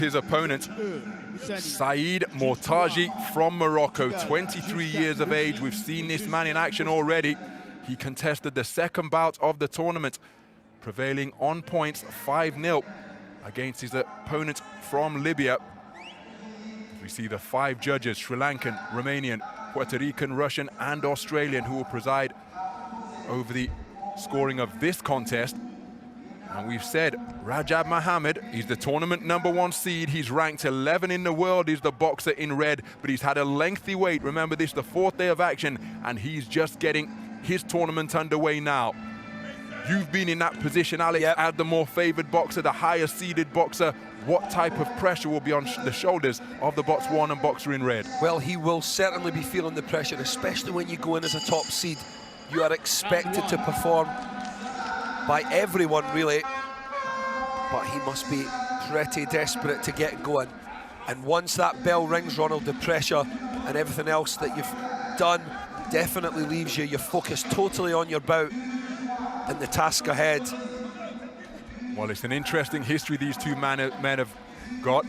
His opponent, Sa'id Mortaji from Morocco, 23 years of age. We've seen this man in action already. He contested the second bout of the tournament, prevailing on points 5-0 against his opponent from Libya. We see the 5 judges, Sri Lankan, Romanian, Puerto Rican, Russian, and Australian, who will preside over the scoring of this contest. And we've said Rajab Mohammed, he's the tournament #1 seed. He's ranked 11 in the world. He's the boxer in red, but he's had a lengthy wait. Remember, this is the 4th day of action, and he's just getting his tournament underway now. You've been in that position, Alex, as the more favored boxer, the higher seeded boxer. What type of pressure will be on the shoulders of the Botswanan boxer in red? Well, he will certainly be feeling the pressure, especially when you go in as a top seed. You are expected to perform by everyone, really, but he must be pretty desperate to get going. And once that bell rings, Ronald, the pressure and everything else that you've done definitely leaves you. You're focused totally on your bout and the task ahead. Well, it's an interesting history these two men have got.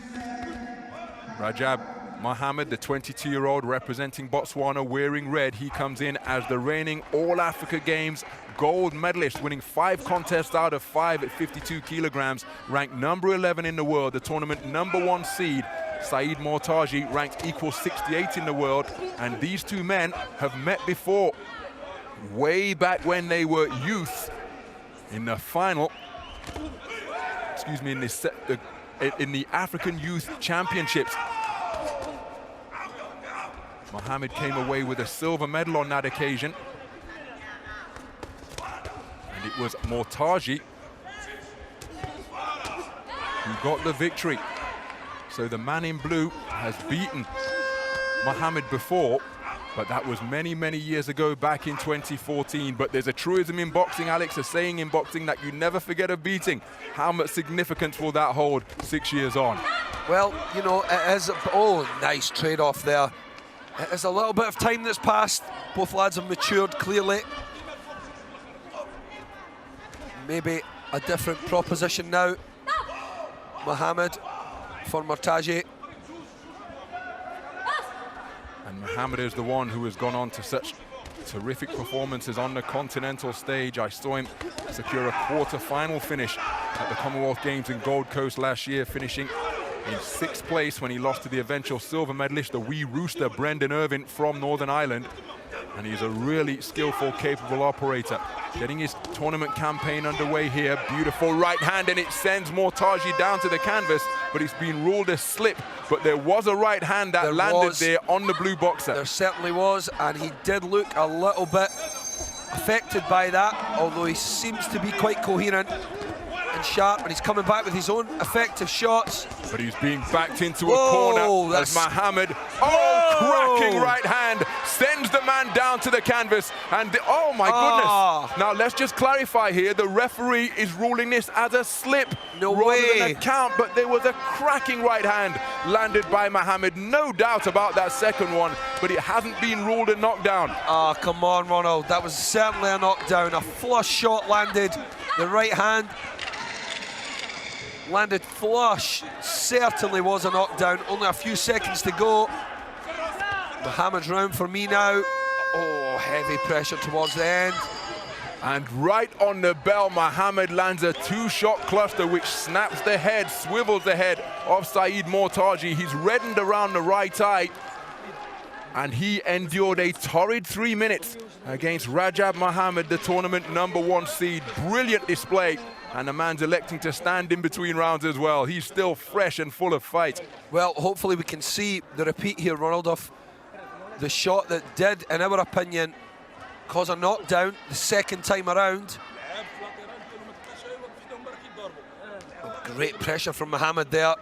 Rajab Mohammed, the 22-year-old representing Botswana, wearing red. He comes in as the reigning All-Africa Games gold medalist, winning 5 contests out of 5 at 52 kilograms, ranked #11 in the world, the tournament #1 seed. Sa'id Mortaji ranked equal 68 in the world, and these two men have met before, way back when they were youth in the final, in the African Youth Championships. Mohammed came away with a silver medal on that occasion. And it was Mortaji who got the victory. So the man in blue has beaten Mohammed before, but that was many, many years ago, back in 2014. But there's a truism in boxing, Alex, a saying in boxing that you never forget a beating. How much significance will that hold 6 years on? Well, you know, it is, oh, nice trade-off there. It is a little bit of time that's passed. Both lads have matured, clearly. Maybe a different proposition now. Mohammed for Mortaji. And Mohammed is the one who has gone on to such terrific performances on the continental stage. I saw him secure a quarter-final finish at the Commonwealth Games in Gold Coast last year, finishing in 6th place when he lost to the eventual silver medalist, the wee rooster, Brendan Irvin from Northern Ireland. And he's a really skillful, capable operator. Getting his tournament campaign underway here. Beautiful right hand, and it sends Mortaji down to the canvas, but it's been ruled a slip. But there was a right hand that landed there on the blue boxer. There certainly was, and he did look a little bit affected by that, although he seems to be quite coherent and sharp, and he's coming back with his own effective shots. But he's being backed into a corner as Mohammed, cracking right hand, sends the man down to the canvas, and oh my goodness. Now let's just clarify here, the referee is ruling this as a slip rather than a count, but there was a cracking right hand landed by Mohammed, no doubt about that second one, but it hasn't been ruled a knockdown. Ah, come on, Ronald, that was certainly a knockdown. A flush shot landed, the right hand landed flush, certainly was a knockdown. Only a few seconds to go. Mohammed's round for me now. Oh, heavy pressure towards the end. And right on the bell, Mohammed lands a 2-shot cluster which snaps the head, swivels the head of Sa'id Mortaji. He's reddened around the right eye, and he endured a torrid 3 minutes against Rajab Mohammed, the tournament #1 seed. Brilliant display. And the man's electing to stand in between rounds as well. He's still fresh and full of fight. Well, hopefully we can see the repeat here, Ronald, of the shot that did, in our opinion, cause a knockdown the second time around. Great pressure from Mohammed there.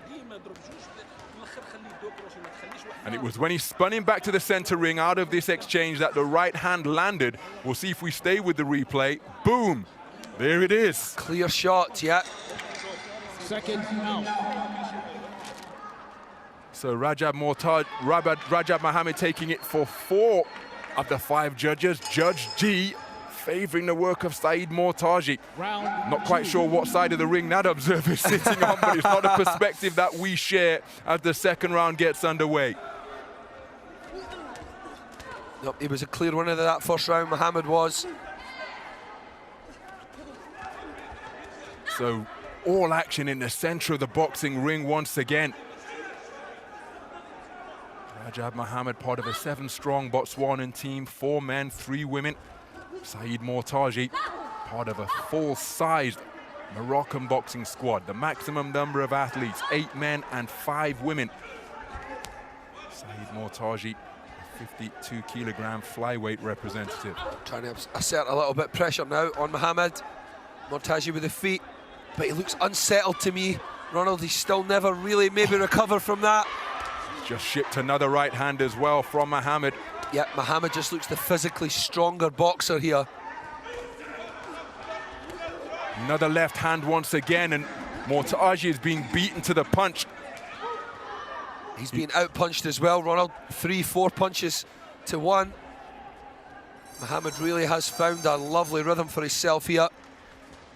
And it was when he spun him back to the center ring out of this exchange that the right hand landed. We'll see if we stay with the replay. Boom. There it is. Clear shot, yeah. Second out. So Rajab Mohammed taking it for 4 of the 5 judges. Judge G favouring the work of Saeed Mortaji. Round Not quite sure what side of the ring that observer is sitting on, but it's not a perspective that we share as the second round gets underway. Nope, he was a clear winner of that first round, Muhammad was. So all action in the centre of the boxing ring once again. Rajab Muhammad, part of a 7-strong Botswanan team, 4 men, 3 women. Saeed Mortaji, part of a full-sized Moroccan boxing squad. The maximum number of athletes, 8 men and 5 women. Saeed Mortaji, a 52-kilogram flyweight representative. Trying to assert a little bit pressure now on Muhammad. Mortaji with the feet, but he looks unsettled to me. Ronald, he's still never really maybe recovered from that. Just shipped another right hand as well from Muhammad. Yeah, Muhammad just looks the physically stronger boxer here. Another left hand once again, and Mortaji is being beaten to the punch. He's been out-punched as well, Ronald. 3-4 punches to 1. Muhammad really has found a lovely rhythm for himself here.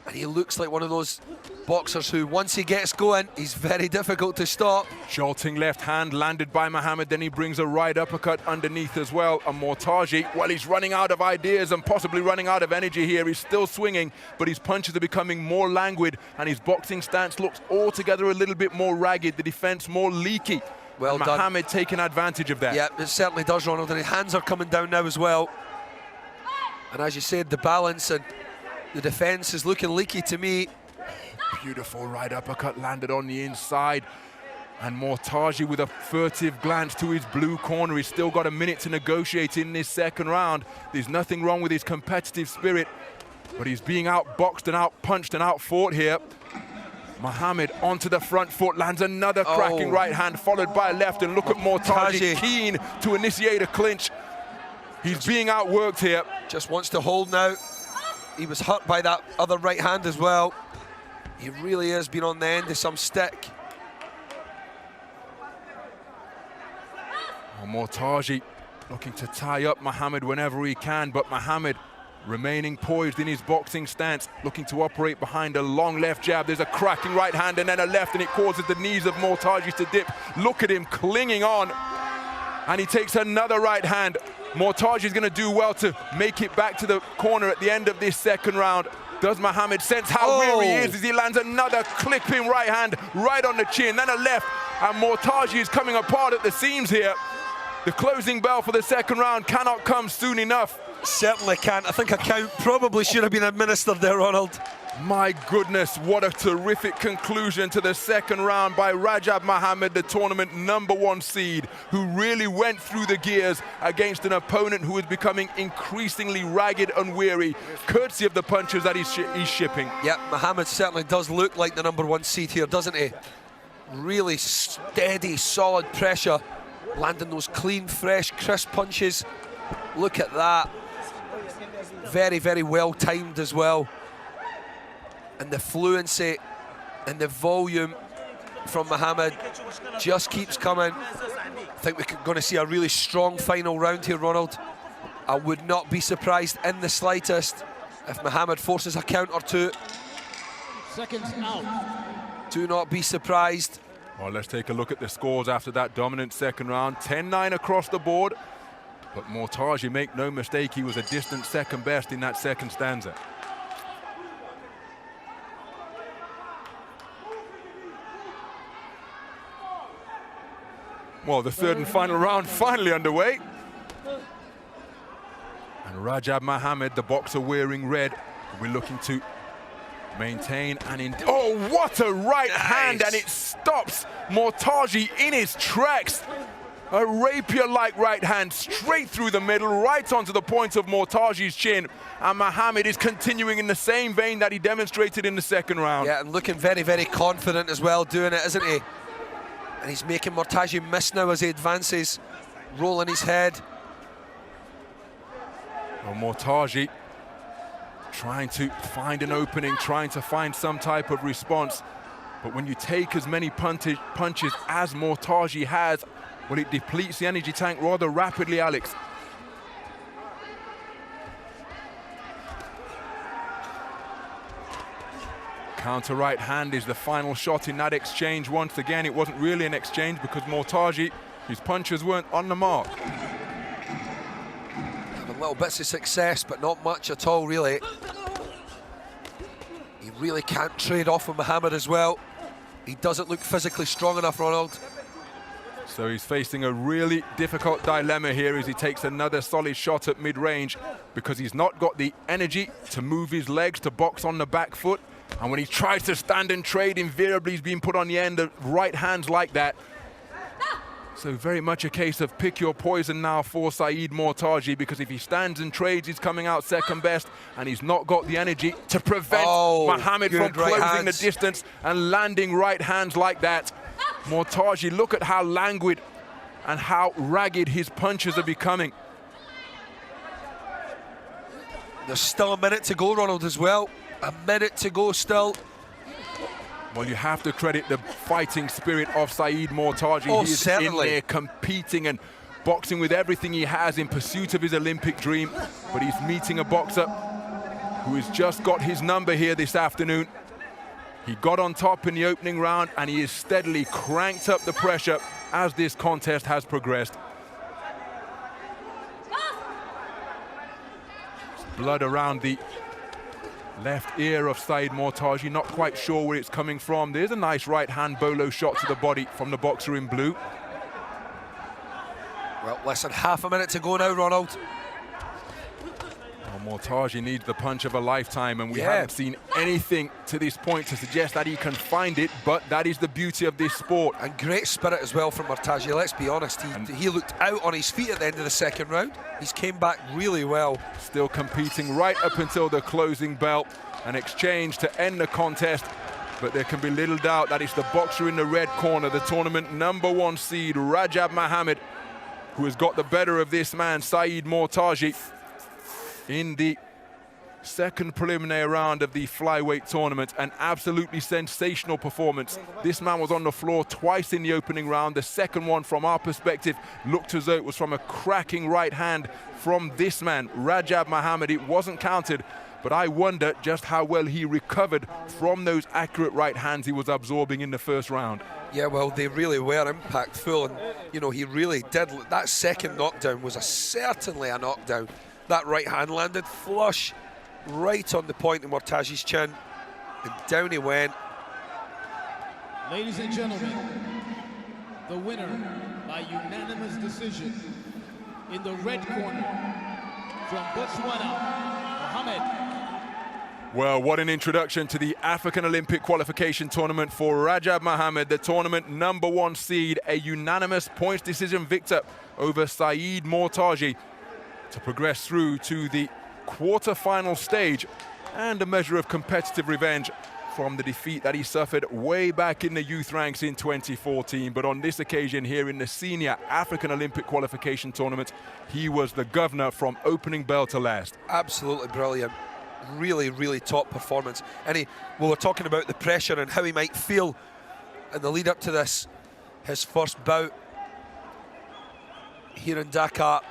And he looks like one of those boxers who, once he gets going, he's very difficult to stop. Jolting left hand landed by Muhammad, then he brings a right uppercut underneath as well. And Mortaji, well, he's running out of ideas and possibly running out of energy here. He's still swinging, but his punches are becoming more languid and his boxing stance looks altogether a little bit more ragged, the defense more leaky. Well done. Muhammad taking advantage of that. Yeah, it certainly does, Ronald, and his hands are coming down now as well. And as you said, the balance and the defense is looking leaky to me. Beautiful right uppercut landed on the inside. And Mortaji with a furtive glance to his blue corner. He's still got a minute to negotiate in this second round. There's nothing wrong with his competitive spirit, but he's being outboxed and outpunched and outfought here. Muhammad onto the front foot, lands another cracking right hand, followed by a left, and look at Mortaji keen to initiate a clinch. He's being outworked here. Just wants to hold now. He was hurt by that other right hand as well. He really has been on the end of some stick. Mortaji looking to tie up Muhammad whenever he can, but Muhammad remaining poised in his boxing stance, looking to operate behind a long left jab. There's a cracking right hand and then a left, and it causes the knees of Mortaji to dip. Look at him clinging on, and he takes another right hand. Mortaji is going to do well to make it back to the corner at the end of this second round. Does Muhammad sense how weary he is as he lands another clipping right hand right on the chin, then a left, and Mortaji is coming apart at the seams here. The closing bell for the second round cannot come soon enough. Certainly can't. I think a count probably should have been administered there, Ronald. My goodness, what a terrific conclusion to the second round by Rajab Muhammad, the tournament #1 seed, who really went through the gears against an opponent who is becoming increasingly ragged and weary, courtesy of the punches that he's shipping. Yeah, Muhammad certainly does look like the #1 seed here, doesn't he? Really steady, solid pressure, landing those clean, fresh, crisp punches. Look at that. Very, very well timed as well. And the fluency and the volume from Muhammad just keeps coming. I think we're going to see a really strong final round here, Ronald. I would not be surprised in the slightest if Muhammad forces a count or two. Seconds out. Do not be surprised. Well, let's take a look at the scores after that dominant second round. 10-9 across the board. But Mortaji, make no mistake, he was a distant second best in that second stanza. Well, the third and final round finally underway. And Rajab Muhammad, the boxer wearing red, will be looking to maintain and oh, what a right hand, and it stops Mortaji in his tracks. A rapier-like right hand straight through the middle, right onto the point of Mortaji's chin. And Muhammad is continuing in the same vein that he demonstrated in the second round. Yeah, and looking very, very confident as well doing it, isn't he? And he's making Mortaji miss now as he advances, rolling his head. Well, Mortaji trying to find an opening, trying to find some type of response. But when you take as many punches as Mortaji has, well, it depletes the energy tank rather rapidly, Alex. Counter right hand is the final shot in that exchange. Once again, it wasn't really an exchange because Mortaji, his punches weren't on the mark. Having little bits of success, but not much at all, really. He really can't trade off with Muhammad as well. He doesn't look physically strong enough, Ronald. So he's facing a really difficult dilemma here as he takes another solid shot at mid-range because he's not got the energy to move his legs to box on the back foot. And when he tries to stand and trade, invariably he's being put on the end of right hands like that. So very much a case of pick your poison now for Saeed Mortaji, because if he stands and trades, he's coming out second best, and he's not got the energy to prevent Muhammad from closing the distance and landing right hands like that. Mortaji, look at how languid and how ragged his punches are becoming. There's still a minute to go, Ronald, as well. A minute to go still. Well, you have to credit the fighting spirit of Saeed Mortaji. Oh, he is certainly in there competing and boxing with everything he has in pursuit of his Olympic dream. But he's meeting a boxer who has just got his number here this afternoon. He got on top in the opening round, and he has steadily cranked up the pressure as this contest has progressed. There's blood around the left ear of Saeed Mortaji, not quite sure where it's coming from. There's a nice right hand bolo shot to the body from the boxer in blue. Well, less than half a minute to go now, Ronald. Well, Mortaji needs the punch of a lifetime, and we haven't seen anything to this point to suggest that he can find it, but that is the beauty of this sport. And great spirit as well from Mortaji, let's be honest. He looked out on his feet at the end of the second round. He's came back really well. Still competing right up until the closing bell. An exchange to end the contest, but there can be little doubt that it's the boxer in the red corner, the tournament #1 seed, Rajab Muhammad, who has got the better of this man, Saeed Mortaji, in the second preliminary round of the flyweight tournament. An absolutely sensational performance. This man was on the floor twice in the opening round. The second one, from our perspective, looked as though it was from a cracking right hand from this man, Rajab Muhammad. It wasn't counted, but I wonder just how well he recovered from those accurate right hands he was absorbing in the first round. Yeah, well, they really were impactful, and you know, he really did. That second knockdown was certainly a knockdown. That right hand landed flush right on the point of Mortaji's chin, and down he went. Ladies and gentlemen, the winner by unanimous decision in the red corner from Botswana, Muhammad. Well, what an introduction to the African Olympic qualification tournament for Rajab Muhammad, the tournament #1 seed, a unanimous points decision victor over Saeed Mortaji to progress through to the quarter-final stage, and a measure of competitive revenge from the defeat that he suffered way back in the youth ranks in 2014. But on this occasion here in the senior African Olympic qualification tournament, he was the governor from opening bell to last. Absolutely brilliant. Really, really top performance. And well, we're talking about the pressure and how he might feel in the lead up to this, his first bout here in Dakar.